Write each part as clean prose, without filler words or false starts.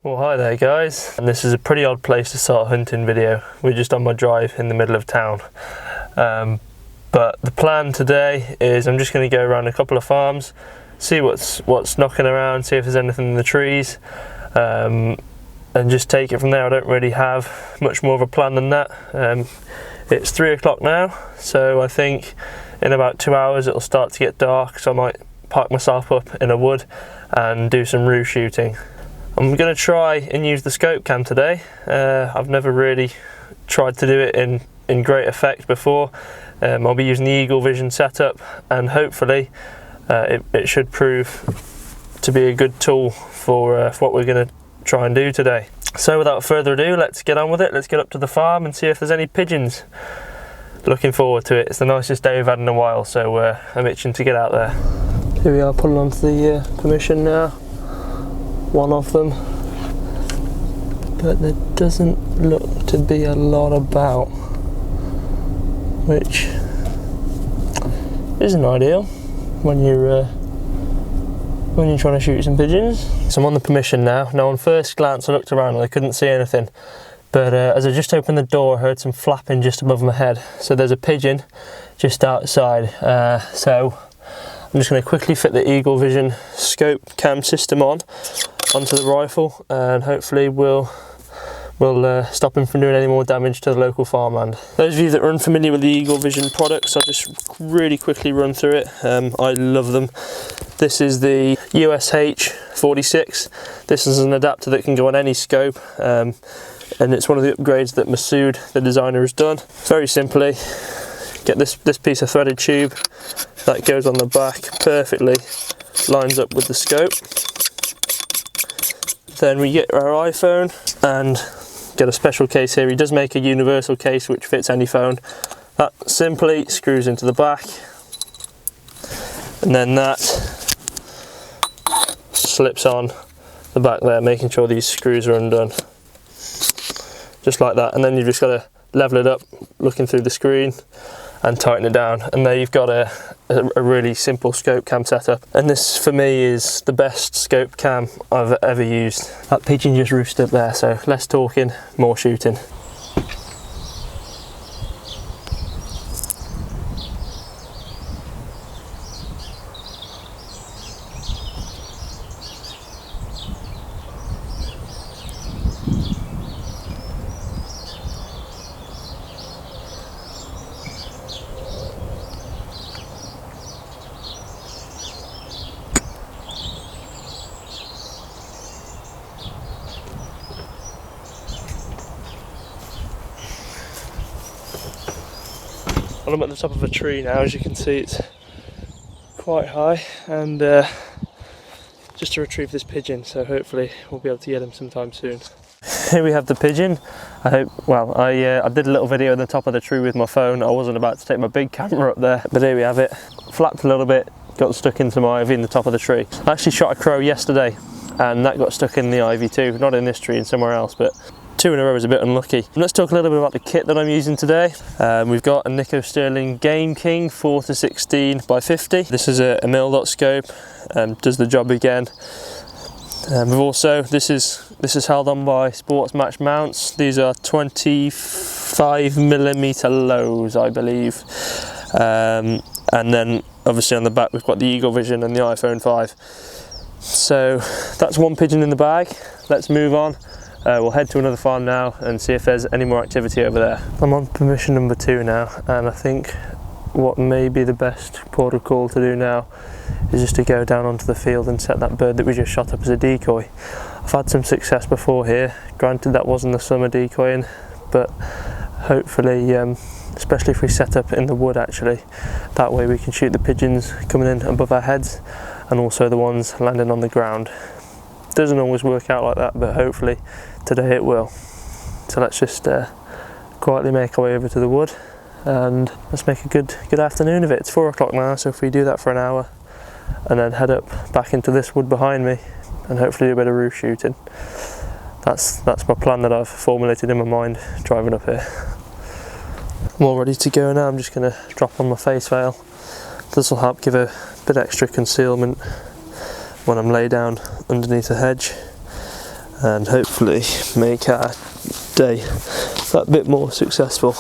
Well, hi there guys, and this is a pretty odd place to start a hunting video. We're just on my drive in the middle of town. But the plan today is I'm just going to go around a couple of farms, see what's knocking around, see if there's anything in the trees, and just take it from there. I don't really have much more of a plan than that. It's 3 o'clock now, so I think in about 2 hours it'll start to get dark, so I might park myself up in a wood and do some roo shooting. I'm going to try and use the scope cam today. I've never really tried to do it in great effect before. I'll be using the Eagle Vision setup, and hopefully it should prove to be a good tool for what we're going to try and do today. So without further ado, let's get on with it. Let's get up to the farm and see if there's any pigeons. Looking forward to it. It's the nicest day we've had in a while, so I'm itching to get out there. Here we are, pulling onto the permission now. One of them, but there doesn't look to be a lot about, which isn't ideal when you're trying to shoot some pigeons. So I'm on the permission now. Now on first glance I looked around and I couldn't see anything, but as I just opened the door I heard some flapping just above my head. So there's a pigeon just outside. So I'm just going to quickly fit the Eagle Vision scope cam system onto the rifle, and hopefully we'll stop him from doing any more damage to the local farmland. Those of you that are unfamiliar with the Eagle Vision products, I'll just really quickly run through it. I love them. This is the USH46. This is an adapter that can go on any scope, and it's one of the upgrades that Masood, the designer, has done. Very simply, get this piece of threaded tube that goes on the back, perfectly lines up with the scope. Then we get our iPhone and get a special case here. He does make a universal case which fits any phone. That simply screws into the back, and then that slips on the back there, making sure these screws are undone. Just like that, and then you've just got to level it up looking through the screen and tighten it down, and there you've got a really simple scope cam setup. And this for me is the best scope cam I've ever used. That pigeon just roosted up there, so less talking, more shooting. Well, I'm at the top of a tree now. As you can see, it's quite high, and just to retrieve this pigeon, so hopefully we'll be able to get him sometime soon. Here we have the pigeon. I did a little video at the top of the tree with my phone. I wasn't about to take my big camera up there, but here we have it. Flapped a little bit, got stuck into my ivy in the top of the tree. I actually shot a crow yesterday, and that got stuck in the ivy too, not in this tree, in somewhere else, but 2 in a row is a bit unlucky. Let's talk a little bit about the kit that I'm using today. We've got a Nikko Sterling Game King 4-16x50. This is a mil-dot scope, does the job again. We've also, this is held on by Sports Match mounts. These are 25mm lows, I believe. And then obviously on the back we've got the Eagle Vision and the iPhone 5. So that's one pigeon in the bag. Let's move on. We'll head to another farm now and see if there's any more activity over there. I'm on permission number 2 now, and I think what may be the best port of call to do now is just to go down onto the field and set that bird that we just shot up as a decoy. I've had some success before here. Granted, that wasn't the summer decoying, but hopefully, especially if we set up in the wood actually, that way we can shoot the pigeons coming in above our heads and also the ones landing on the ground. Doesn't always work out like that, but hopefully today it will. So let's just quietly make our way over to the wood and let's make a good afternoon of it. It's 4 o'clock now, so if we do that for an hour and then head up back into this wood behind me and hopefully do a bit of roof shooting. That's my plan that I've formulated in my mind driving up here. I'm all ready to go now. I'm just going to drop on my face veil. This will help give a bit extra concealment when I'm laid down underneath a hedge. and hopefully make our day that bit more successful.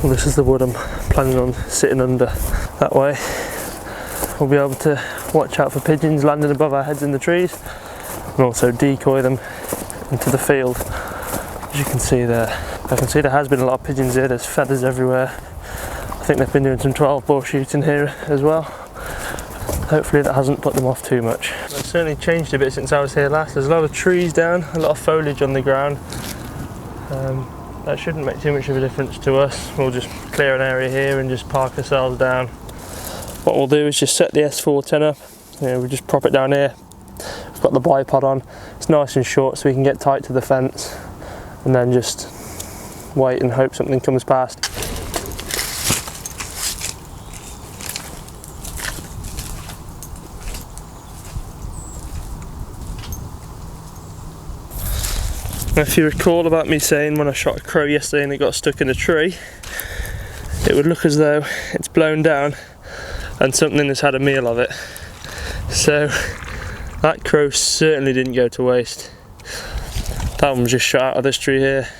Well, this is the wood I'm planning on sitting under. That way we'll be able to watch out for pigeons landing above our heads in the trees, and also decoy them into the field. As you can see there, I can see there has been a lot of pigeons here. There's feathers everywhere. I think they've been doing some 12 bore shooting here as well. Hopefully that hasn't put them off too much. It's certainly changed a bit since I was here last. There's a lot of trees down, a lot of foliage on the ground. That shouldn't make too much of a difference to us. We'll just clear an area here and just park ourselves down. What we'll do is just set the S410 up. We just prop it down here. We've got the bipod on. It's nice and short so we can get tight to the fence, and then just wait and hope something comes past. If you recall about me saying when I shot a crow yesterday and it got stuck in a tree, it would look as though it's blown down and something has had a meal of it. So that crow certainly didn't go to waste. That one was just shot out of this tree here.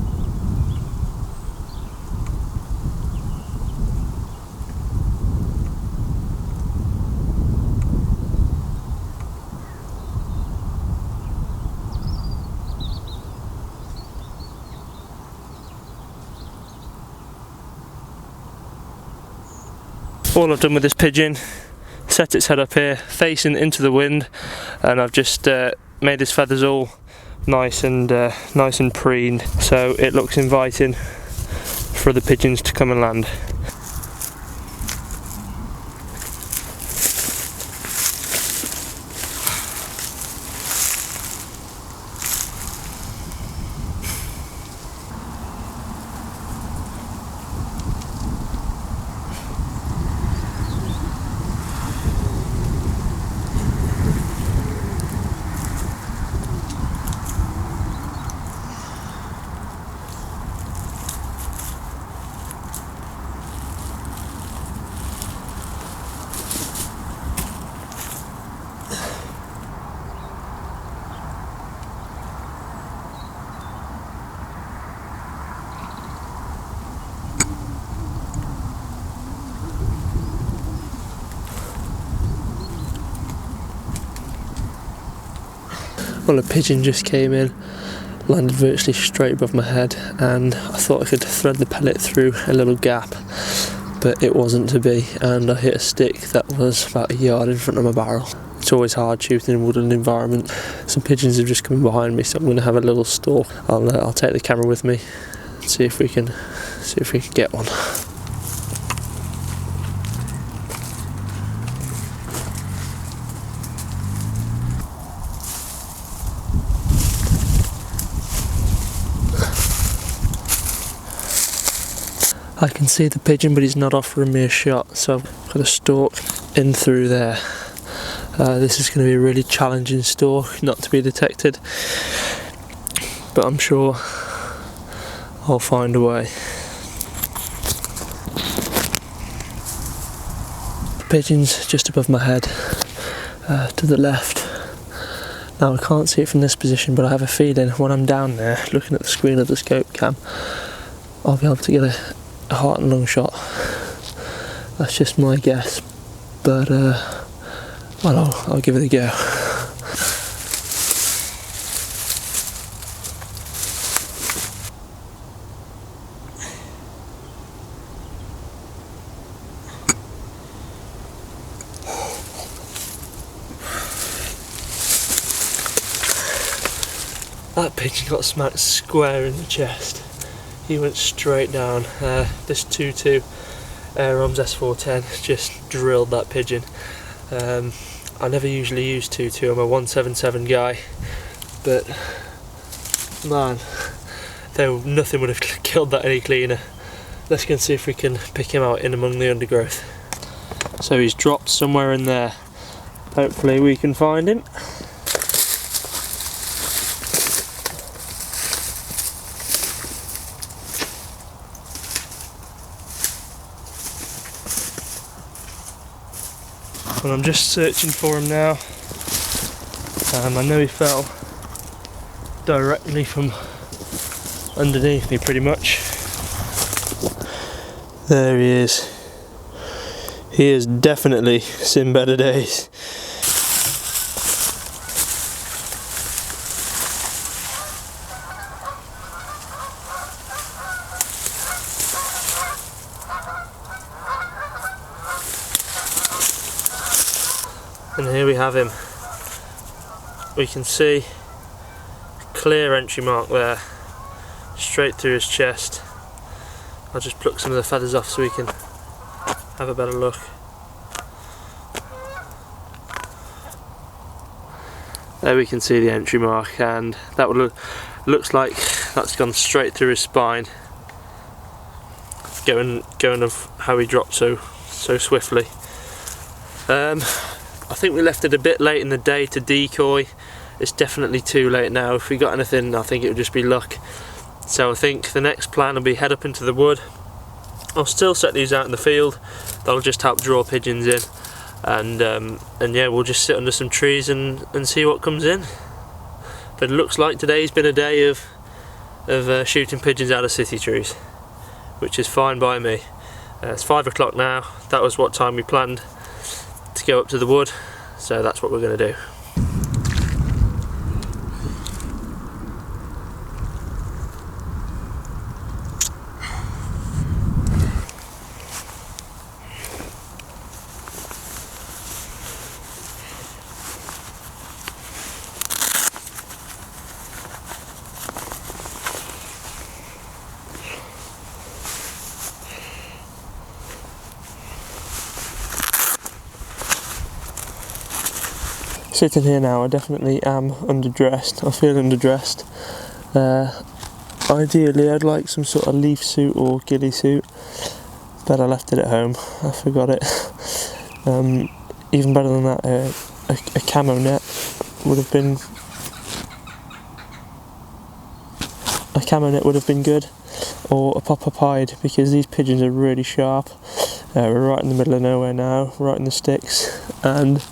All I've done with this pigeon, set its head up here, facing into the wind, and I've just made its feathers all nice and preened, so it looks inviting for the pigeons to come and land. Well, a pigeon just came in, landed virtually straight above my head, and I thought I could thread the pellet through a little gap, but it wasn't to be, and I hit a stick that was about a yard in front of my barrel. It's always hard shooting in a woodland environment. Some pigeons have just come in behind me, so I'm going to have a little stalk. I'll take the camera with me, see if we can get one. I can see the pigeon, but he's not offering me a shot, so I've got a stalk in through there. This is going to be a really challenging stalk, not to be detected, but I'm sure I'll find a way. The pigeon's just above my head, to the left. Now I can't see it from this position, but I have a feeling when I'm down there, looking at the screen of the scope cam, I'll be able to get a heart and lung shot. That's just my guess, but well, I'll give it a go. That pigeon got smacked square in the chest. He went straight down. This 2.2 Arms S410 just drilled that pigeon. I never usually use 2.2, I'm a 177 guy, but man, nothing would have killed that any cleaner. let's go and see if we can pick him out in among the undergrowth. So he's dropped somewhere in there. Hopefully we can find him. And I'm just searching for him now. I know he fell directly from underneath me pretty much. There he is. He has definitely seen better days. And here we have him. We can see a clear entry mark there, straight through his chest. I'll just pluck some of the feathers off so we can have a better look. There we can see the entry mark, and that would looks like that's gone straight through his spine, going of how he dropped so swiftly. I think we left it a bit late in the day to decoy. It's definitely too late now. If we got anything, I think it would just be luck. So I think the next plan will be head up into the wood. I'll still set these out in the field. That'll just help draw pigeons in, and yeah, we'll just sit under some trees and see what comes in. But it looks like today's been a day of shooting pigeons out of city trees, which is fine by me. It's 5 o'clock now. That was what time we planned to go up to the wood, so that's what we're going to do. Sitting here now, I definitely am underdressed. I feel underdressed. Ideally I'd like some sort of leaf suit or ghillie suit, but I left it at home. I forgot it. Even better than that, a camo net would have been. A camo net would have been good, or a pop-up hide, because these pigeons are really sharp. We're right in the middle of nowhere now, right in the sticks, and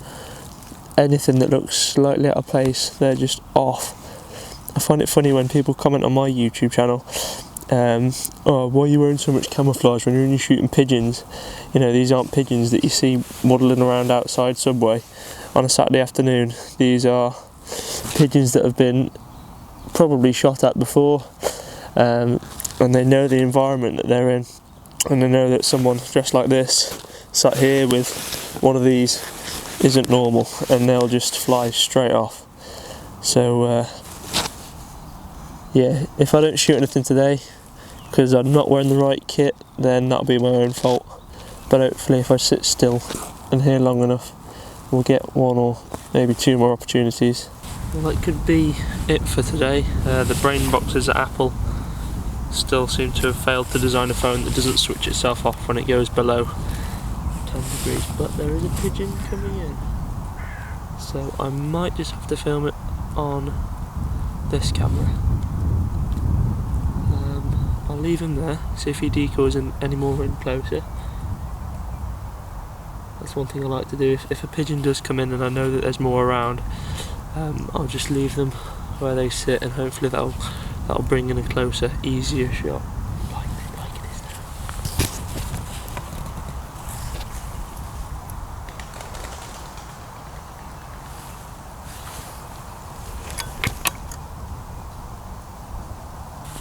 anything that looks slightly out of place, they're just off. I find it funny when people comment on my YouTube channel, oh, why are you wearing so much camouflage when you're only shooting pigeons? You know, these aren't pigeons that you see waddling around outside Subway on a Saturday afternoon. These are pigeons that have been probably shot at before, and they know the environment that they're in, and they know that someone dressed like this, sat here with one of these, isn't normal, and they'll just fly straight off. So yeah, if I don't shoot anything today because I'm not wearing the right kit, then that'll be my own fault. But hopefully if I sit still and here long enough, we'll get 1 or maybe 2 more opportunities. Well, that could be it for today. The brain boxes at Apple still seem to have failed to design a phone that doesn't switch itself off when it goes below 10 degrees, but there is a pigeon coming in, so I might just have to film it on this camera. I'll leave him there, see if he decoys in any more in closer. That's one thing I like to do. If a pigeon does come in and I know that there's more around, I'll just leave them where they sit, and hopefully that'll bring in a closer, easier shot.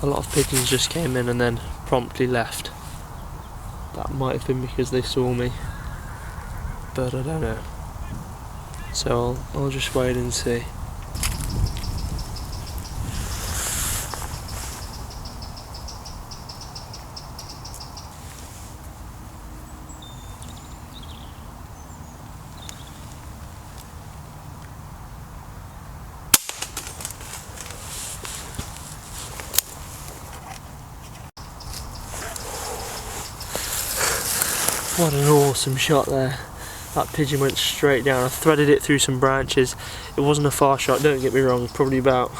A lot of pigeons just came in and then promptly left. That might have been because they saw me, but I don't know. So I'll just wait and see. What an awesome shot there. That pigeon went straight down. I threaded it through some branches. It wasn't a far shot, don't get me wrong, probably about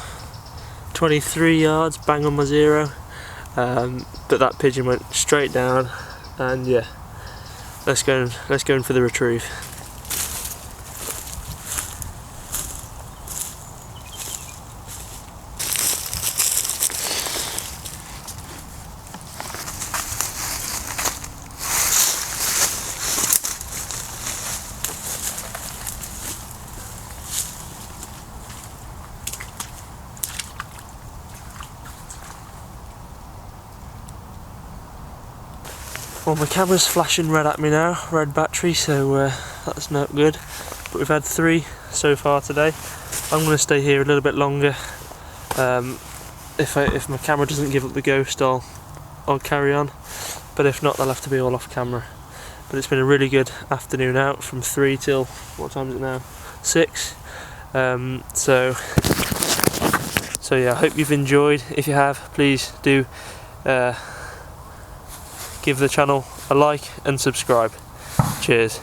23 yards, bang on my zero. But that pigeon went straight down, and yeah, let's go in for the retrieve. Well, my camera's flashing red at me now, red battery, so that's not good. But we've had 3 so far today. I'm going to stay here a little bit longer. If my camera doesn't give up the ghost, I'll carry on. But if not, they'll have to be all off camera. But it's been a really good afternoon out from 3 till, what time is it now? 6. So yeah, I hope you've enjoyed. If you have, please do give the channel a like and subscribe. Cheers.